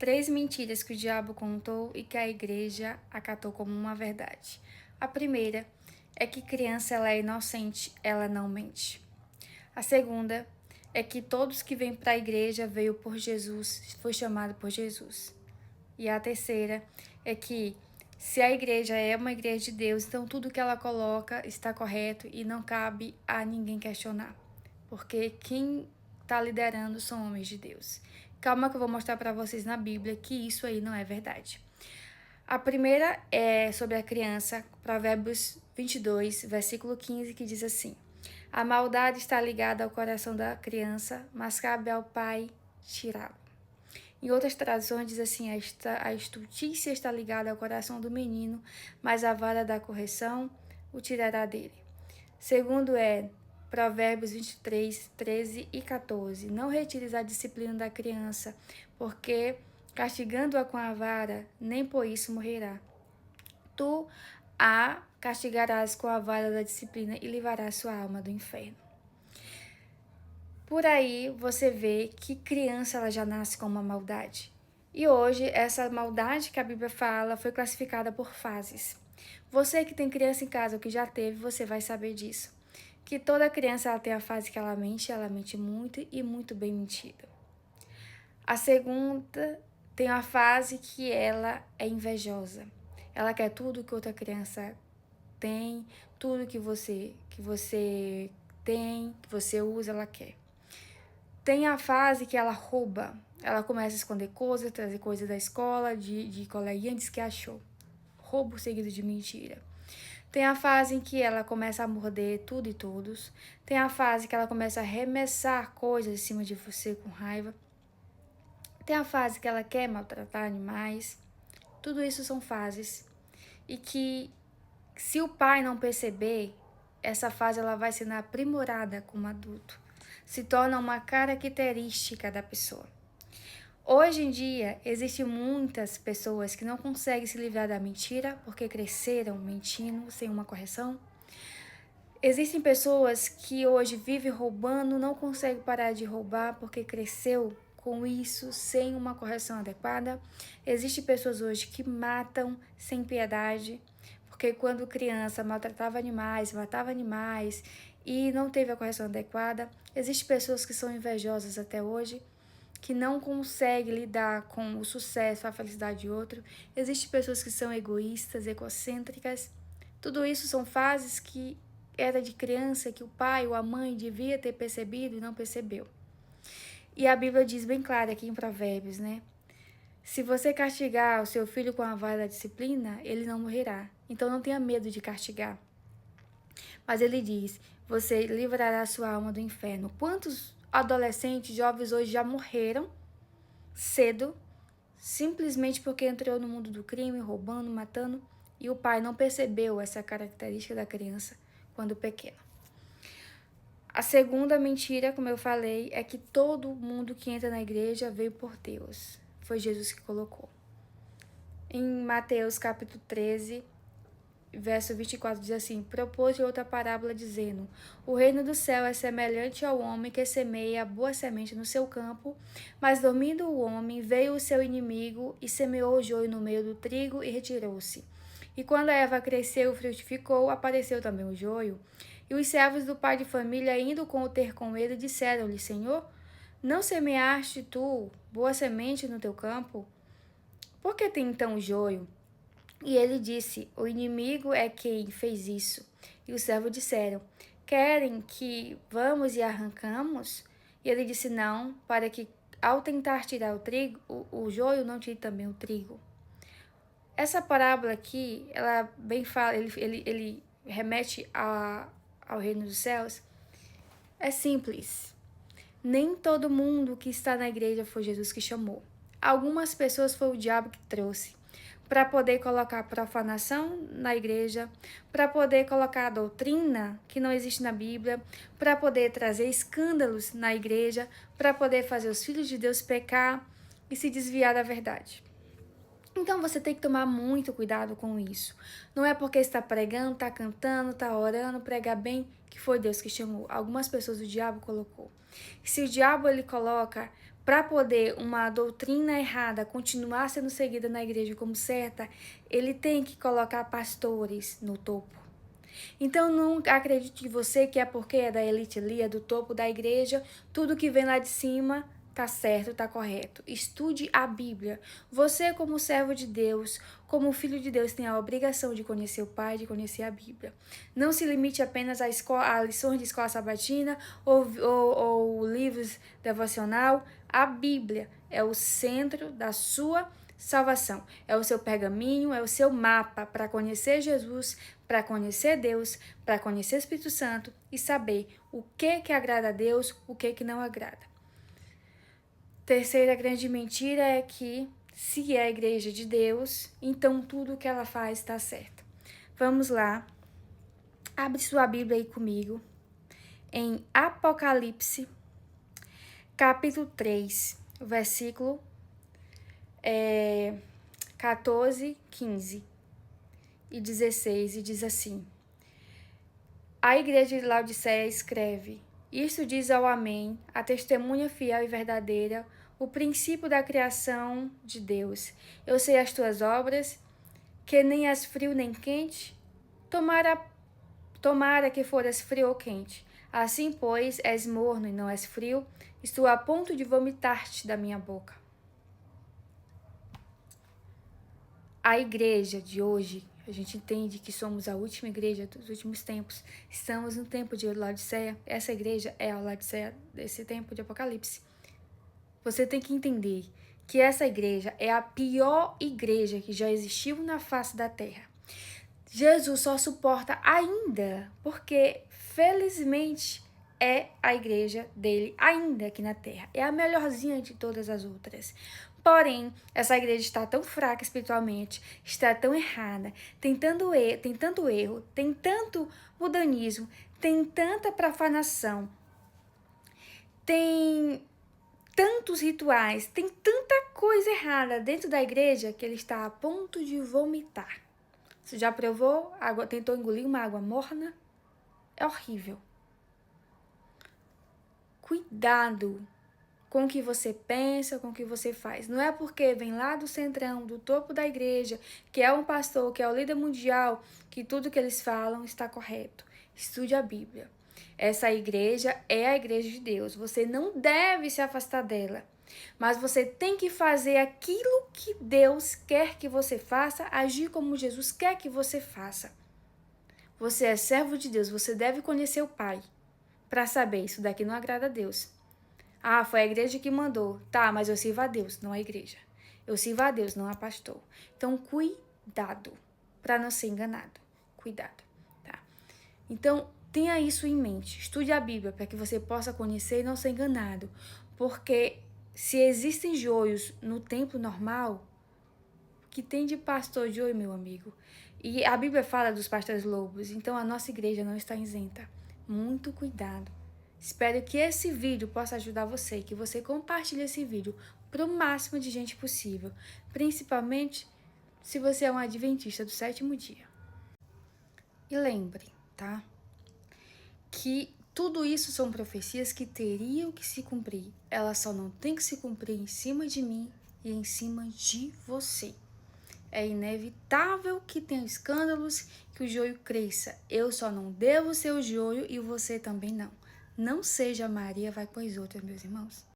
3 mentiras que o diabo contou e que a igreja acatou como uma verdade. A primeira é que criança ela é inocente, ela não mente. A segunda é que todos que vêm para a igreja veio por Jesus, foi chamado por Jesus. E a terceira é que se a igreja é uma igreja de Deus, então tudo que ela coloca está correto e não cabe a ninguém questionar. Porque quem está liderando são homens de Deus. Calma que eu vou mostrar para vocês na Bíblia que isso aí não é verdade. A primeira é sobre a criança, Provérbios 22, versículo 15, que diz assim: a maldade está ligada ao coração da criança, mas cabe ao pai tirá-lo. Em outras traduções diz assim: a estultícia está ligada ao coração do menino, mas a vara da correção o tirará dele. Segundo é Provérbios 23, 13 e 14. Não retires a disciplina da criança, porque castigando-a com a vara, nem por isso morrerá. Tu a castigarás com a vara da disciplina e livrarás sua alma do inferno. Por aí você vê que criança ela já nasce com uma maldade. E hoje essa maldade que a Bíblia fala foi classificada por fases. Você que tem criança em casa ou que já teve, você vai saber disso. Que toda criança ela tem a fase que ela mente muito e muito bem mentida. A segunda tem a fase que ela é invejosa. Ela quer tudo que outra criança tem, tudo que você tem, que você usa, ela quer. Tem a fase que ela rouba. Ela começa a esconder coisas, trazer coisas da escola, de coleguinha, diz que achou. Roubo seguido de mentira. Tem a fase em que ela começa a morder tudo e todos. Tem a fase que ela começa a arremessar coisas em cima de você com raiva. Tem a fase que ela quer maltratar animais. Tudo isso são fases. E que, se o pai não perceber, essa fase ela vai sendo aprimorada como adulto. Se torna uma característica da pessoa. Hoje em dia, existem muitas pessoas que não conseguem se livrar da mentira porque cresceram mentindo sem uma correção. Existem pessoas que hoje vivem roubando, não conseguem parar de roubar porque cresceu com isso sem uma correção adequada. Existem pessoas hoje que matam sem piedade, porque quando criança maltratava animais, matava animais e não teve a correção adequada. Existem pessoas que são invejosas até hoje, que não conseguem lidar com o sucesso, a felicidade de outro. Existem pessoas que são egoístas, egocêntricas. Tudo isso são fases que era de criança, que o pai ou a mãe devia ter percebido e não percebeu. E a Bíblia diz bem claro aqui em Provérbios, né? Se você castigar o seu filho com a vara da disciplina, ele não morrerá. Então não tenha medo de castigar. Mas ele diz, você livrará sua alma do inferno. Quantos adolescentes, jovens hoje já morreram cedo, simplesmente porque entrou no mundo do crime, roubando, matando, e o pai não percebeu essa característica da criança quando pequena. A segunda mentira, como eu falei, é que todo mundo que entra na igreja veio por Deus. Foi Jesus que colocou. Em Mateus capítulo 13, verso 24 diz assim: propôs-lhe outra parábola dizendo: o reino do céu é semelhante ao homem que semeia a boa semente no seu campo, mas dormindo o homem, veio o seu inimigo e semeou o joio no meio do trigo e retirou-se. E quando a erva cresceu e frutificou, apareceu também o joio. E os servos do pai de família, indo ter com ele, disseram-lhe: Senhor, não semeaste tu boa semente no teu campo? Por que tem então o joio? E ele disse: o inimigo é quem fez isso. E os servos disseram: querem que vamos e arrancamos? E ele disse: não, para que ao tentar tirar o trigo, o joio não tire também o trigo. Essa parábola aqui, ela bem fala, ele remete ao reino dos céus. É simples. Nem todo mundo que está na igreja foi Jesus que chamou. Algumas pessoas foi o diabo que trouxe para poder colocar profanação na igreja, para poder colocar a doutrina que não existe na Bíblia, para poder trazer escândalos na igreja, para poder fazer os filhos de Deus pecar e se desviar da verdade. Então você tem que tomar muito cuidado com isso. Não é porque está pregando, está cantando, está orando, prega bem, que foi Deus que chamou. Algumas pessoas o diabo colocou. Se o diabo ele coloca para poder uma doutrina errada continuar sendo seguida na igreja como certa, ele tem que colocar pastores no topo. Então não acredite você que é porque é da elite ali, é do topo da igreja, tudo que vem lá de cima tá certo, tá correto. Estude a Bíblia. Você, como servo de Deus, como filho de Deus, tem a obrigação de conhecer o Pai, de conhecer a Bíblia. Não se limite apenas a lições de escola sabatina ou livros devocional. A Bíblia é o centro da sua salvação. É o seu pergaminho, é o seu mapa para conhecer Jesus, para conhecer Deus, para conhecer o Espírito Santo e saber o que agrada a Deus, o que não agrada. Terceira grande mentira é que, se é a igreja de Deus, então tudo que ela faz está certo. Vamos lá. Abre sua Bíblia aí comigo. Em Apocalipse, capítulo 3, versículo 14, 15 e 16, e diz assim: A igreja de Laodiceia escreve: Isto diz ao Amém, a testemunha fiel e verdadeira, o princípio da criação de Deus. Eu sei as tuas obras, que nem és frio nem quente. Tomara que foras frio ou quente. Assim, pois, és morno e não és frio, estou a ponto de vomitar-te da minha boca. A igreja de hoje, a gente entende que somos a última igreja dos últimos tempos. Estamos no tempo de Laodiceia. Essa igreja é a Laodiceia desse tempo de Apocalipse. Você tem que entender que essa igreja é a pior igreja que já existiu na face da terra. Jesus só suporta ainda, porque felizmente é a igreja dele ainda aqui na terra. É a melhorzinha de todas as outras. Porém, essa igreja está tão fraca espiritualmente, está tão errada, tem tanto erro, tem tanto mudanismo, tem tanta profanação, tem tantos rituais, tem tanta coisa errada dentro da igreja que ele está a ponto de vomitar. Você já provou? Tentou engolir uma água morna? É horrível. Cuidado com o que você pensa, com o que você faz. Não é porque vem lá do centrão, do topo da igreja, que é um pastor, que é o líder mundial, que tudo que eles falam está correto. Estude a Bíblia. Essa igreja é a igreja de Deus. Você não deve se afastar dela. Mas você tem que fazer aquilo que Deus quer que você faça, agir como Jesus quer que você faça. Você é servo de Deus, você deve conhecer o Pai para saber, isso daqui não agrada a Deus. Ah, foi a igreja que mandou. Tá, mas eu sirvo a Deus, não a igreja. Eu sirvo a Deus, não a pastor. Então, cuidado para não ser enganado. Cuidado, tá? Então, tenha isso em mente. Estude a Bíblia para que você possa conhecer e não ser enganado. Porque se existem joios no templo normal, o que tem de pastor joio, meu amigo? E a Bíblia fala dos pastores lobos, então a nossa igreja não está isenta. Muito cuidado. Espero que esse vídeo possa ajudar você, que você compartilhe esse vídeo para o máximo de gente possível, principalmente se você é um adventista do sétimo dia. E lembre, tá? Que tudo isso são profecias que teriam que se cumprir. Elas só não têm que se cumprir em cima de mim e em cima de você. É inevitável que tenha escândalos, que o joio cresça. Eu só não devo ser o joio e você também não. Não seja Maria vai com as outras, meus irmãos.